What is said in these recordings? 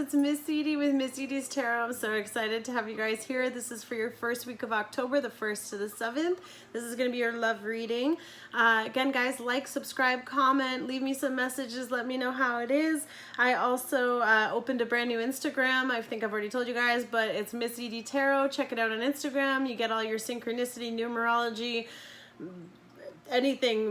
it's Miss Edie with Miss Edie's Tarot. I'm so excited to have you guys here. This is for your first week of October, the 1st to the 7th. This is going to be your love reading. Again, guys, like, subscribe, comment, leave me some messages, let me know how it is. I also opened a brand new Instagram. I think I've already told you guys, but it's Miss Edie Tarot. Check it out on Instagram. You get all your synchronicity, numerology, anything,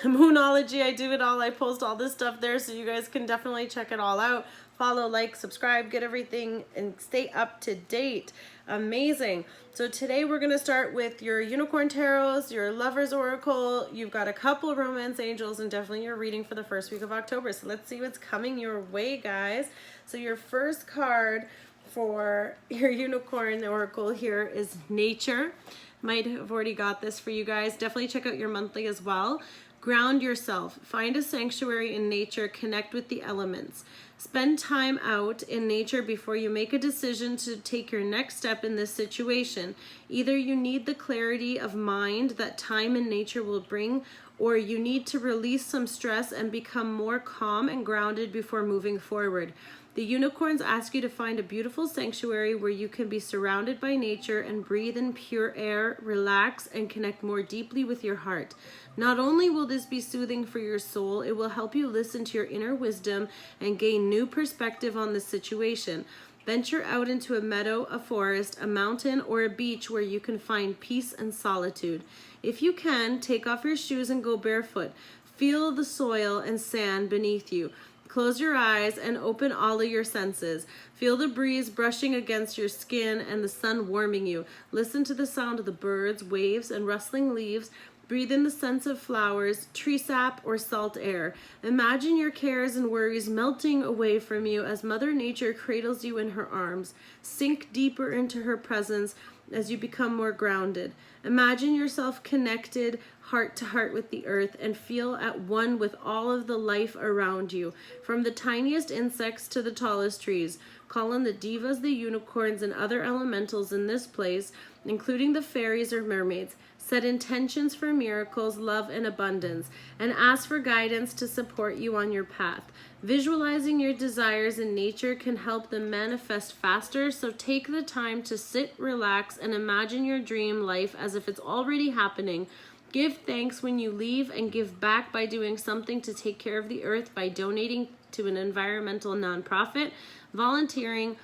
moonology. I do it all. I post all this stuff there, so you guys can definitely check it all out. Follow, like, subscribe, get everything, and stay up to date. Amazing. So today we're going to start with your unicorn tarots, your lover's oracle. You've got a couple of romance angels, and definitely your reading for the first week of October. So let's see what's coming your way, guys. So your first card for your unicorn oracle here is nature. Might have already got this for you guys. Definitely check out your monthly as well. Ground yourself. Find a sanctuary in nature. Connect with the elements. Spend time out in nature before you make a decision to take your next step in this situation. Either you need the clarity of mind that time in nature will bring, or you need to release some stress and become more calm and grounded before moving forward. The unicorns ask you to find a beautiful sanctuary where you can be surrounded by nature and breathe in pure air, relax, and connect more deeply with your heart. Not only will this be soothing for your soul, it will help you listen to your inner wisdom and gain new perspective on the situation. Venture out into a meadow, a forest, a mountain, or a beach where you can find peace and solitude. If you can, take off your shoes and go barefoot. Feel the soil and sand beneath you. Close your eyes and open all of your senses. Feel the breeze brushing against your skin and the sun warming you. Listen to the sound of the birds, waves, and rustling leaves. Breathe in the scents of flowers, tree sap, or salt air. Imagine your cares and worries melting away from you as Mother Nature cradles you in her arms. Sink deeper into her presence as you become more grounded. Imagine yourself connected heart to heart with the earth and feel at one with all of the life around you, from the tiniest insects to the tallest trees. Call on the divas, the unicorns, and other elementals in this place, including the fairies or mermaids. Set intentions for miracles, love, and abundance, and ask for guidance to support you on your path. Visualizing your desires in nature can help them manifest faster, so take the time to sit, relax, and imagine your dream life as if it's already happening. Give thanks when you leave and give back by doing something to take care of the earth by donating to an environmental nonprofit, volunteering,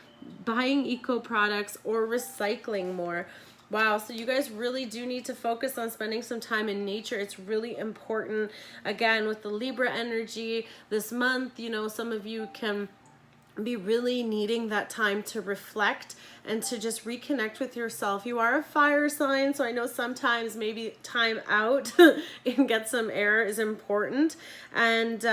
buying eco products, or recycling more. Wow, so you guys really do need to focus on spending some time in nature. It's really important. Again, with the Libra energy this month, you know, some of you can be really needing that time to reflect and to just reconnect with yourself. You are a fire sign, so I know sometimes maybe time out and get some air is important. And,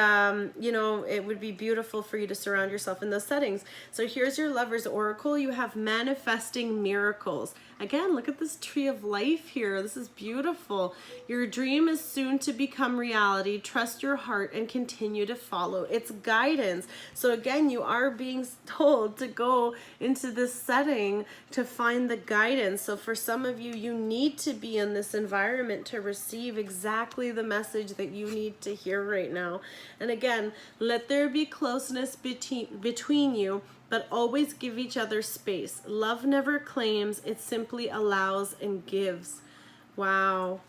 you know, it would be beautiful for you to surround yourself in those settings. So here's your lover's oracle. You have manifesting miracles. Again, look at this tree of life here. This is beautiful. Your dream is soon to become reality. Trust your heart and continue to follow its guidance. So again, you are being told to go into this setting to find the guidance. So for some of you, you need to be in this environment to receive exactly the message that you need to hear right now. And again, let there be closeness between you, but always give each other space. Love never claims, it simply allows and gives. Wow.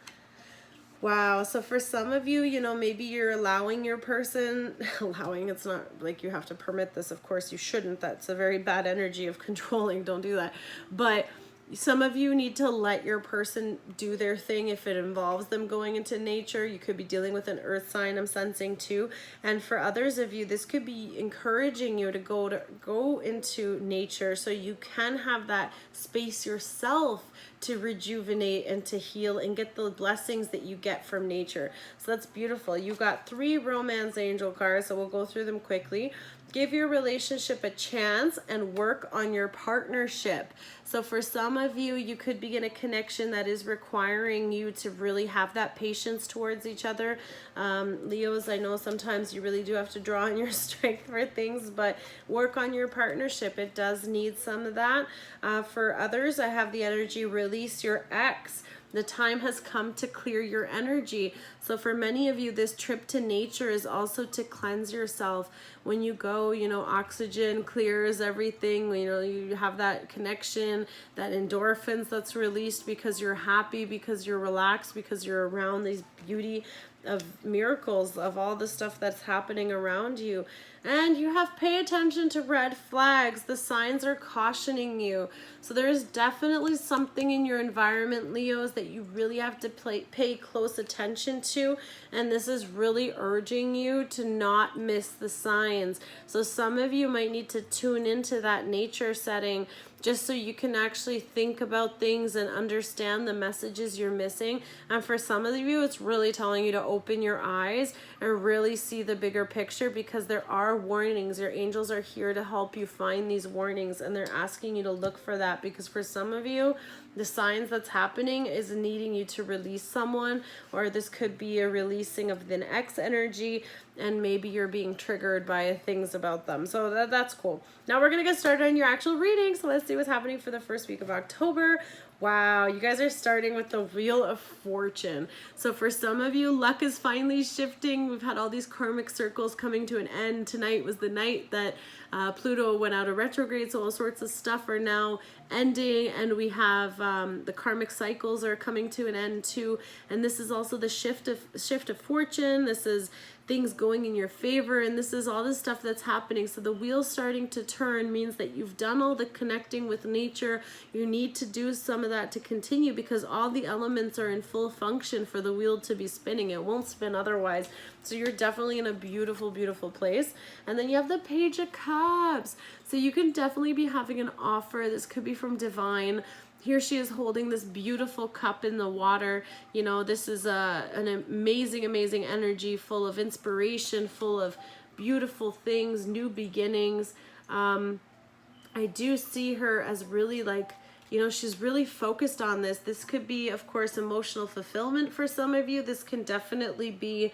Wow. So for some of you, you know, maybe you're allowing your person, it's not like you have to permit this. Of course you shouldn't. That's a very bad energy of controlling. Don't do that. But some of you need to let your person do their thing if it involves them going into nature. You could be dealing with an earth sign, I'm sensing too. And for others of you, this could be encouraging you to go into nature so you can have that space yourself to rejuvenate and to heal and get the blessings that you get from nature. So that's beautiful. You got 3 romance angel cards, so we'll go through them quickly. Give your relationship a chance and work on your partnership. So for some of you, you could be in a connection that is requiring you to really have that patience towards each other. Leos, I know sometimes you really do have to draw on your strength for things, but work on your partnership. It does need some of that. For others, I have the energy release your ex. The time has come to clear your energy. So for many of you, this trip to nature is also to cleanse yourself. When you go, you know, oxygen clears everything, you know, you have that connection, that endorphins that's released because you're happy, because you're relaxed, because you're around these beauty of miracles, of all the stuff that's happening around you. And you have pay attention to red flags. The signs are cautioning you. So there's definitely something in your environment, Leos, that you really have to pay close attention to. And this is really urging you to not miss the signs. So some of you might need to tune into that nature setting just so you can actually think about things and understand the messages you're missing. And for some of you, it's really telling you to open your eyes and really see the bigger picture, because there are warnings. Your angels are here to help you find these warnings, and they're asking you to look for that, because for some of you, the signs that's happening is needing you to release someone, or this could be a releasing of the ex energy, and maybe you're being triggered by things about them. So that's cool. Now we're going to get started on your actual reading. So let's see what's happening for the first week of October. Wow, you guys are starting with the Wheel of Fortune. So for some of you, luck is finally shifting. We've had all these karmic circles coming to an end. Tonight was the night that Pluto went out of retrograde, so all sorts of stuff are now ending, and we have the karmic cycles are coming to an end too. And this is also the shift of fortune. This is things going in your favor, and this is all the stuff that's happening. So the wheel starting to turn means that you've done all the connecting with nature. You need to do some of that to continue, because all the elements are in full function for the wheel to be spinning. It won't spin otherwise. So you're definitely in a beautiful, beautiful place. And then you have the Page of Cups. So you can definitely be having an offer. This could be from divine. Here she is holding this beautiful cup in the water. You know, this is an amazing, amazing energy, full of inspiration, full of beautiful things, new beginnings. I do see her as really like, you know, she's really focused on this. This could be, of course, emotional fulfillment for some of you. This can definitely be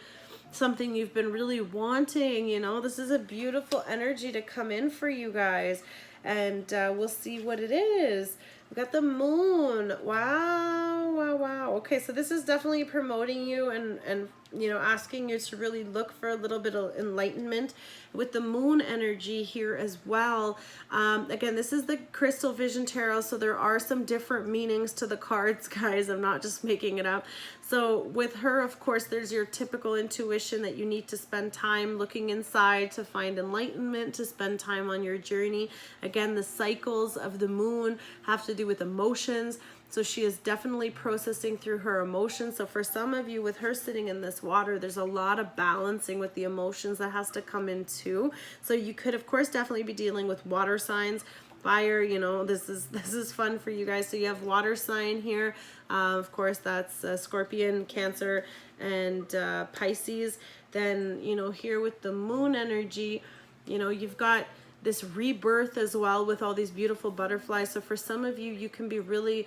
something you've been really wanting. You know, this is a beautiful energy to come in for you guys. And we'll see what it is. We got the moon. Wow, wow, wow. Okay, so this is definitely promoting you and you know, asking you to really look for a little bit of enlightenment with the moon energy here as well. Again, this is the Crystal Vision Tarot, so there are some different meanings to the cards, guys. I'm not just making it up. So with her, of course, there's your typical intuition that you need to spend time looking inside to find enlightenment, to spend time on your journey. Again, the cycles of the moon have to do with emotions. So she is definitely processing through her emotions. So for some of you, with her sitting in this water, there's a lot of balancing with the emotions that has to come in too. So you could, of course, definitely be dealing with water signs. Fire, you know, this is fun for you guys. So you have water sign here. Of course, that's Scorpion, Cancer, and Pisces. Then, you know, here with the moon energy, you know, you've got this rebirth as well with all these beautiful butterflies. So for some of you, you can be really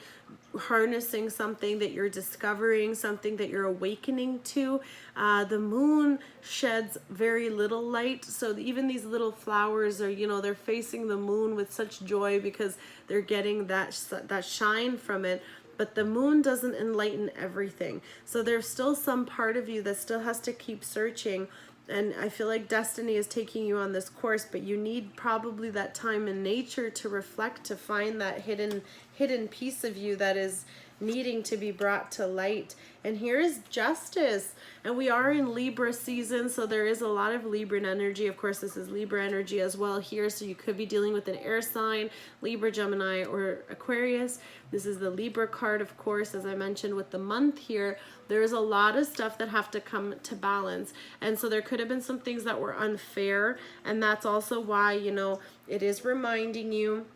harnessing something that you're discovering, something that you're awakening to. The moon sheds very little light, so even these little flowers are, you know, they're facing the moon with such joy because they're getting that shine from it. But the moon doesn't enlighten everything. So there's still some part of you that still has to keep searching. And I feel like destiny is taking you on this course, but you need probably that time in nature to reflect, to find that hidden piece of you that is needing to be brought to light. And here is Justice, and we are in Libra season, so there is a lot of Libran energy. Of course, this is Libra energy as well here, so you could be dealing with an air sign, Libra, Gemini, or Aquarius. This is the Libra card, of course, as I mentioned with the month here. There's a lot of stuff that have to come to balance, and so there could have been some things that were unfair, and that's also why, you know, it is reminding you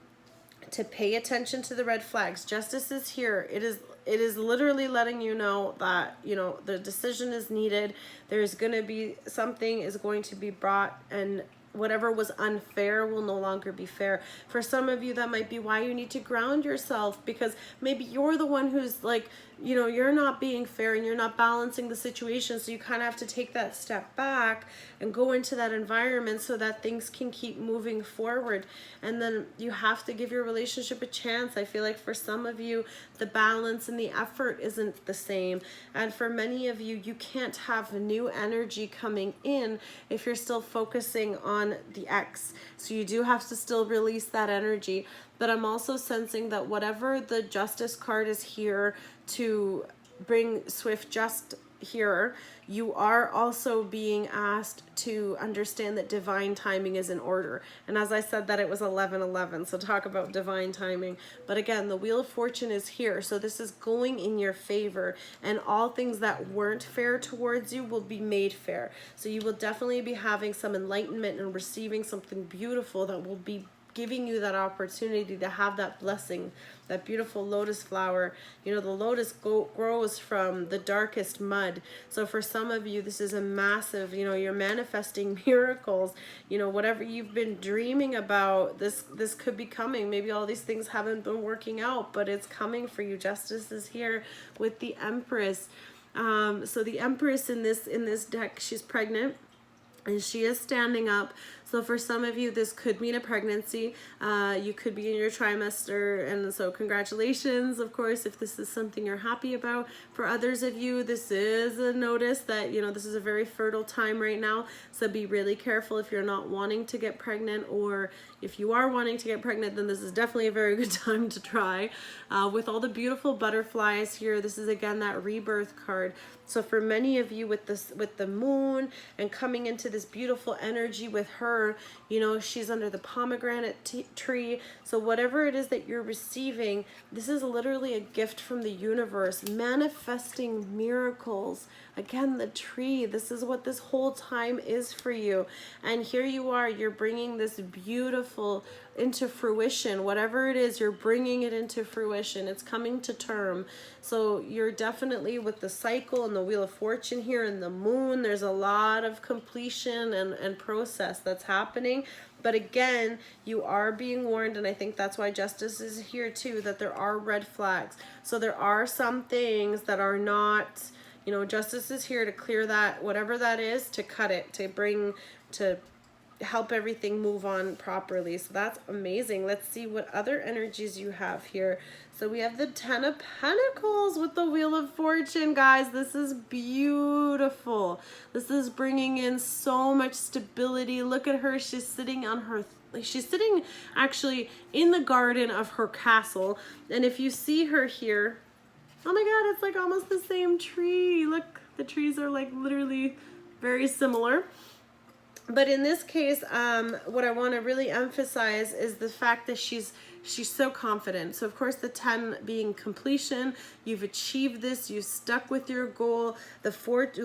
to pay attention to the red flags. Justice is here. It is literally letting you know that, you know, the decision is needed. There's going to be something is going to be brought and whatever was unfair will no longer be fair. For some of you, that might be why you need to ground yourself, because maybe you're the one who's like, you know, you're not being fair and you're not balancing the situation. So you kind of have to take that step back and go into that environment so that things can keep moving forward. And then you have to give your relationship a chance. I feel like for some of you, the balance and the effort isn't the same. And for many of you, you can't have new energy coming in if you're still focusing on the ex. So you do have to still release that energy. But I'm also sensing that whatever the Justice card is here to bring swift just here, you are also being asked to understand that divine timing is in order. And as I said, that it was 11:11, so talk about divine timing. But again, the Wheel of Fortune is here, so this is going in your favor, and all things that weren't fair towards you will be made fair. So you will definitely be having some enlightenment and receiving something beautiful that will be giving you that opportunity to have that blessing, that beautiful lotus flower. You know, the lotus grows from the darkest mud. So for some of you, this is a massive, you know, you're manifesting miracles. You know, whatever you've been dreaming about, this could be coming. Maybe all these things haven't been working out, but it's coming for you. Justice is here with the Empress. So the Empress in this deck, she's pregnant and she is standing up. So for some of you, this could mean a pregnancy. You could be in your trimester, and so congratulations, of course, if this is something you're happy about. For others of you, this is a notice that, you know, this is a very fertile time right now. So be really careful if you're not wanting to get pregnant, or if you are wanting to get pregnant, then this is definitely a very good time to try. With all the beautiful butterflies here, this is again that rebirth card. So for many of you, with the moon and coming into this beautiful energy with her, you know, she's under the pomegranate tree. So whatever it is that you're receiving, this is literally a gift from the universe, manifesting miracles. Again, the tree, this is what this whole time is for you. And here you are, you're bringing this beautiful into fruition. Whatever it is, you're bringing it into fruition. It's coming to term. So you're definitely with the cycle and the Wheel of Fortune here and the moon, there's a lot of completion and process that's happening. But again, you are being warned, and I think that's why Justice is here too, that there are red flags. So there are some things that are not, you know, Justice is here to clear that, whatever that is, to cut it, to help everything move on properly. So that's amazing. Let's see what other energies you have here. So we have the Ten of Pentacles with the Wheel of Fortune, guys. This is beautiful. This is bringing in so much stability. Look at her. She's sitting on her, she's sitting actually in the garden of her castle. And if you see her here, oh my God, it's like almost the same tree. Look, the trees are like literally very similar. But in this case, what I want to really emphasize is the fact that she's so confident. So of course, the 10 being completion, you've achieved this, you stuck with your goal. The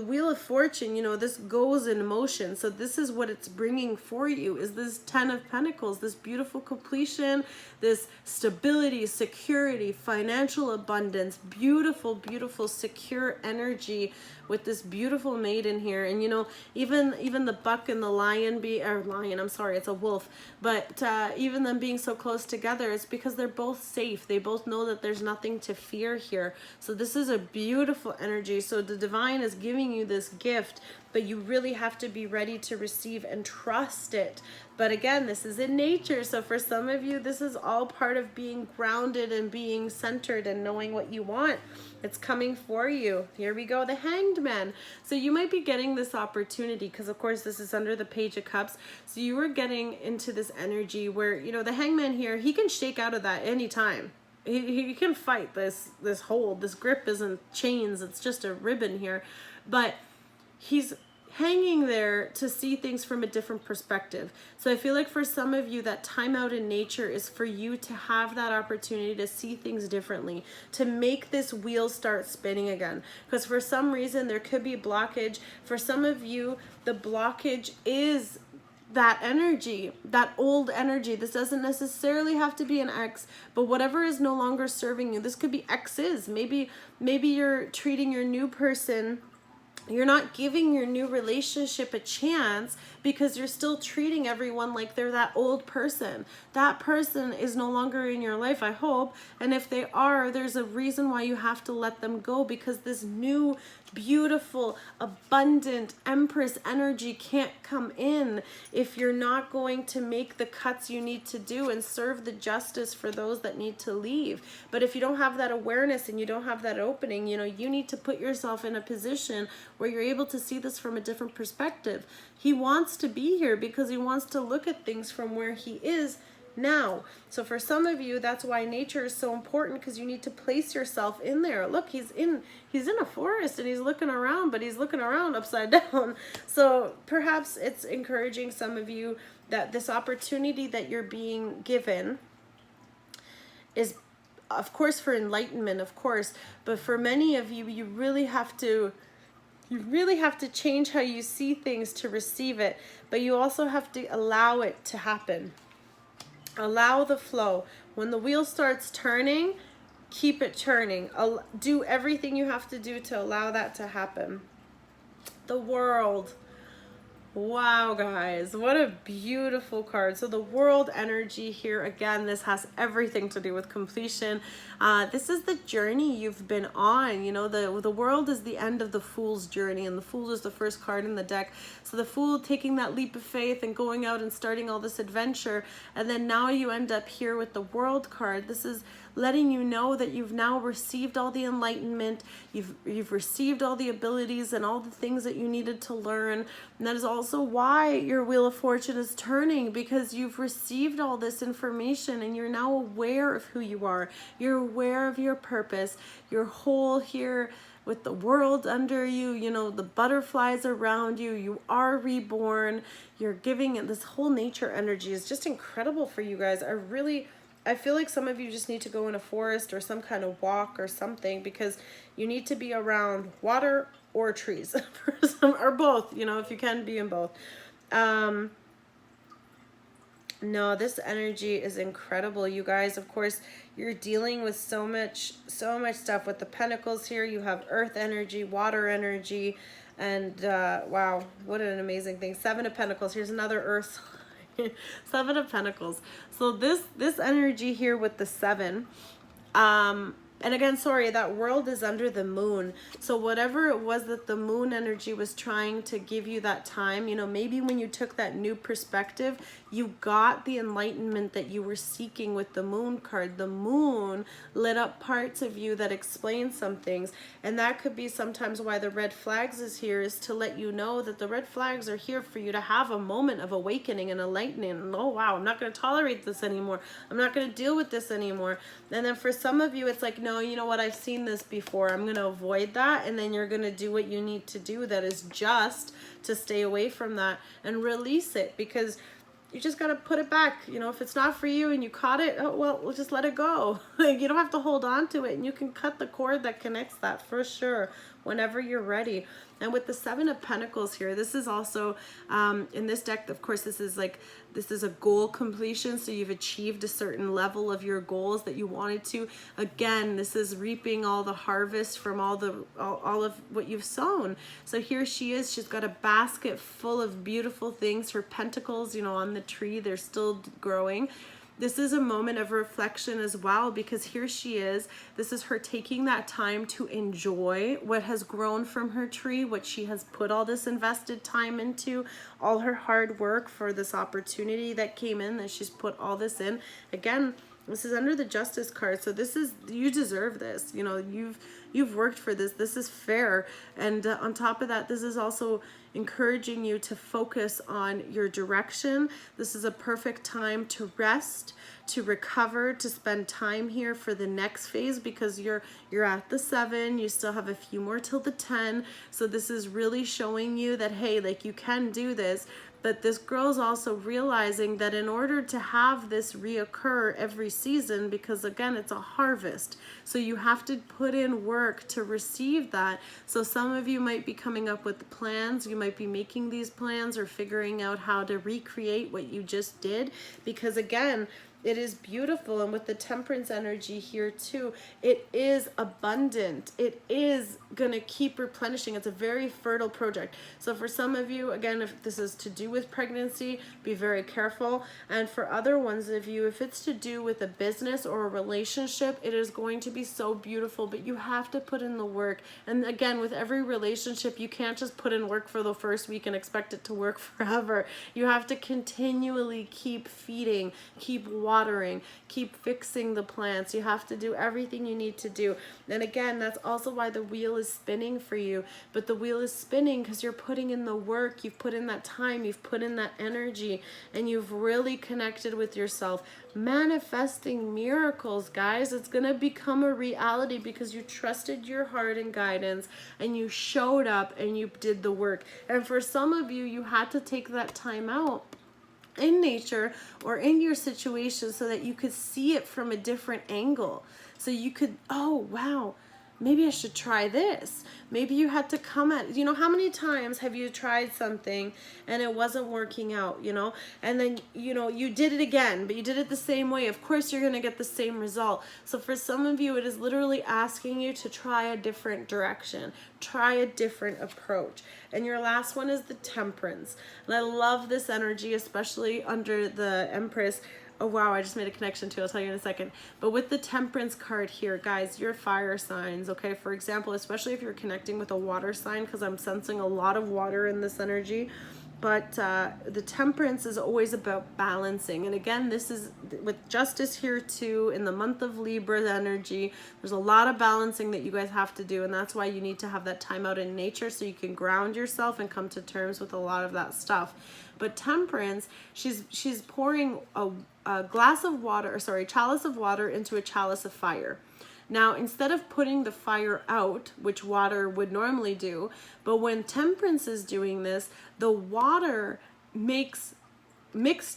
Wheel of Fortune, you know, this goes in motion. So this is what it's bringing for you, is this 10 of Pentacles, this beautiful completion, this stability, security, financial abundance, beautiful, beautiful, secure energy with this beautiful maiden here. And you know, even the buck and the lion I'm sorry, it's a wolf, but even them being so close together, it's because they're both safe. They both know that there's nothing to fear here. So this is a beautiful energy. So the divine is giving you this gift, but you really have to be ready to receive and trust it. But again, this is in nature. So for some of you, this is all part of being grounded and being centered and knowing what you want. It's coming for you. Here we go, the Hanged Man. So you might be getting this opportunity because of course this is under the Page of Cups. So you are getting into this energy where, you know, the Hangman here, he can shake out of that anytime. He can fight this hold. This grip isn't chains, it's just a ribbon here. But he's hanging there to see things from a different perspective. So I feel like for some of you, that time out in nature is for you to have that opportunity to see things differently, to make this wheel start spinning again. Because for some reason, there could be a blockage. For some of you, the blockage is that energy, that old energy. This doesn't necessarily have to be an ex, but whatever is no longer serving you. This could be exes. Maybe you're treating your new person You're not giving your new relationship a chance because you're still treating everyone like they're that old person. That person is no longer in your life, I hope. And if they are, there's a reason why you have to let them go, because this new, beautiful, abundant Empress energy can't come in if you're not going to make the cuts you need to do and serve the justice for those that need to leave. But if you don't have that awareness and you don't have that opening, you know, you need to put yourself in a position where you're able to see this from a different perspective. He wants to be here because he wants to look at things from where he is now. So for some of you, that's why nature is so important, because you need to place yourself in there. Look, he's in a forest and he's looking around, but he's looking around upside down. So perhaps it's encouraging some of you that this opportunity that you're being given is, of course, for enlightenment, of course, but for many of you, you really have to change how you see things to receive it, but you also have to allow it to happen. Allow the flow. When the wheel starts turning, keep it turning. Do everything you have to do to allow that to happen. The World. Wow, guys, what a beautiful card. So the World energy here, again, this has everything to do with completion. This is the journey you've been on. You know, the World is the end of the Fool's journey, and the Fool is the first card in the deck. So the Fool taking that leap of faith and going out and starting all this adventure, and then now you end up here with the World card. This is letting you know that you've now received all the enlightenment, you've received all the abilities and all the things that you needed to learn. And that is also why your Wheel of Fortune is turning, because you've received all this information and you're now aware of who you are. You're aware of your purpose. You're whole here with the World under you, you know, the butterflies around you. You are reborn. You're giving it. This whole nature energy is just incredible for you guys. I feel like some of you just need to go in a forest or some kind of walk or something, because you need to be around water or trees or both, you know, if you can be in both. No, this energy is incredible, you guys. Of course, you're dealing with so much stuff with the Pentacles here. You have earth energy, water energy, and wow, what an amazing thing. 7 of Pentacles. Here's another earth. 7 of Pentacles. So this energy here with the 7, and again, sorry, that World is under the moon. So whatever it was that the moon energy was trying to give you that time, you know, maybe when you took that new perspective, you got the enlightenment that you were seeking with the moon card. The moon lit up parts of you that explain some things. And that could be sometimes why the red flags is here, is to let you know that the red flags are here for you to have a moment of awakening and enlightening. And, oh, wow, I'm not going to tolerate this anymore. I'm not going to deal with this anymore. And then for some of you, it's like, no, you know what, I've seen this before. I'm going to avoid that. And then you're going to do what you need to do that is just to stay away from that and release it, because you just got to put it back. You know, if it's not for you and you caught it, oh, well, we'll just let it go. You don't have to hold on to it, and you can cut the cord that connects that for sure whenever you're ready. And with the 7 of Pentacles here, this is also in this deck, of course, this is a goal completion. So you've achieved a certain level of your goals that you wanted to. Again, this is reaping all the harvest from all of what you've sown. So here she is. She's got a basket full of beautiful things. Her pentacles, you know, on the tree, they're still growing. This is a moment of reflection as well, because here she is. This is her taking that time to enjoy what has grown from her tree, what she has put all this invested time into, all her hard work for this opportunity that came in, that she's put all this in. Again, this is under the Justice card. So this is, you deserve this. You know, you've worked for this. This is fair. And on top of that, this is also encouraging you to focus on your direction. This is a perfect time to rest, to recover, to spend time here for the next phase, because you're at the 7, you still have a few more till the 10. So this is really showing you that, hey, like, you can do this. But this girl's also realizing that in order to have this reoccur every season, because again, it's a harvest, so you have to put in work to receive that. So some of you might be coming up with plans, you might be making these plans or figuring out how to recreate what you just did, because again, It is beautiful. And with the temperance energy here too, it is abundant. It is going to keep replenishing. It's a very fertile project. So for some of you, again, if this is to do with pregnancy, be very careful. And for other ones of you, if it's to do with a business or a relationship, it is going to be so beautiful, but you have to put in the work. And again, with every relationship, you can't just put in work for the first week and expect it to work forever. You have to continually keep feeding, keep watering, keep fixing the plants. You have to do everything you need to do. And again, that's also why the wheel is spinning for you. But the wheel is spinning because you're putting in the work, you've put in that time, you've put in that energy, and you've really connected with yourself. Manifesting miracles, guys. It's going to become a reality because you trusted your heart and guidance, and you showed up and you did the work. And for some of you, you had to take that time out in nature or in your situation so that you could see it from a different angle. So you could, oh, wow, maybe I should try this. Maybe you had to come at, you know, how many times have you tried something and it wasn't working out, you know, and then, you know, you did it again, but you did it the same way. Of course, you're going to get the same result. So for some of you, it is literally asking you to try a different direction, try a different approach. And your last one is the temperance. And I love this energy, especially under the Empress. Oh, wow, I just made a connection too. I'll tell you in a second. But with the temperance card here, guys, your fire signs, okay? For example, especially if you're connecting with a water sign, because I'm sensing a lot of water in this energy. But the temperance is always about balancing. And again, this is with justice here too, in the month of Libra energy, there's a lot of balancing that you guys have to do. And that's why you need to have that time out in nature so you can ground yourself and come to terms with a lot of that stuff. But temperance, she's pouring a glass of water, or sorry, chalice of water into a chalice of fire. Now, instead of putting the fire out, which water would normally do, but when temperance is doing this, the water mixed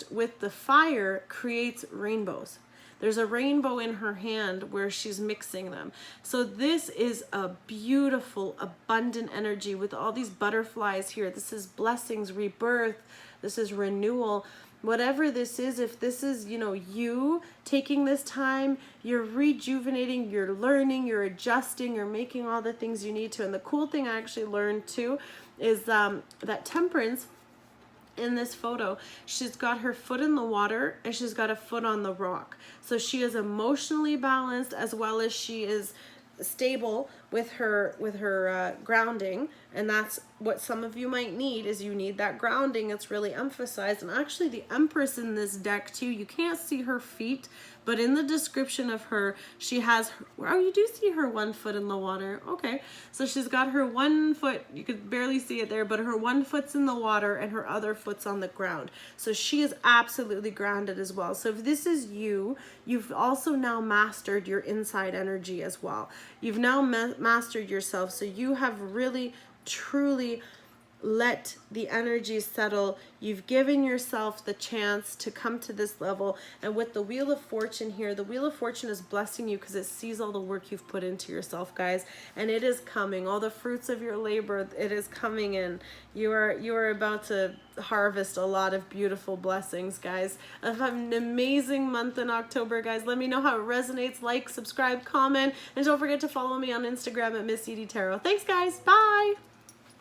with the fire creates rainbows. There's a rainbow in her hand where she's mixing them. So this is a beautiful, abundant energy with all these butterflies here. This is blessings, rebirth. This is renewal. Whatever this is, if this is, you know, you taking this time, you're rejuvenating, you're learning, you're adjusting, you're making all the things you need to. And the cool thing I actually learned too is that temperance in this photo, she's got her foot in the water and she's got a foot on the rock. So she is emotionally balanced as well as she is stable with her grounding. And that's what some of you might need, is you need that grounding. It's really emphasized. And actually the Empress in this deck too, you can't see her feet, but in the description of her, she has, oh, you do see her one foot in the water. Okay, so she's got her one foot, you could barely see it there, but her one foot's in the water and her other foot's on the ground. So she is absolutely grounded as well. So if this is you, you've also now mastered your inside energy as well. You've now mastered yourself. So you have really, truly let the energy settle. You've given yourself the chance to come to this level. And with the Wheel of Fortune here, the Wheel of Fortune is blessing you because it sees all the work you've put into yourself, guys. And it is coming. All the fruits of your labor, it is coming in. You are about to harvest a lot of beautiful blessings, guys. Have an amazing month in October, guys. Let me know how it resonates. Like, subscribe, comment, and don't forget to follow me on Instagram at Missedietarot. Thanks, guys. Bye.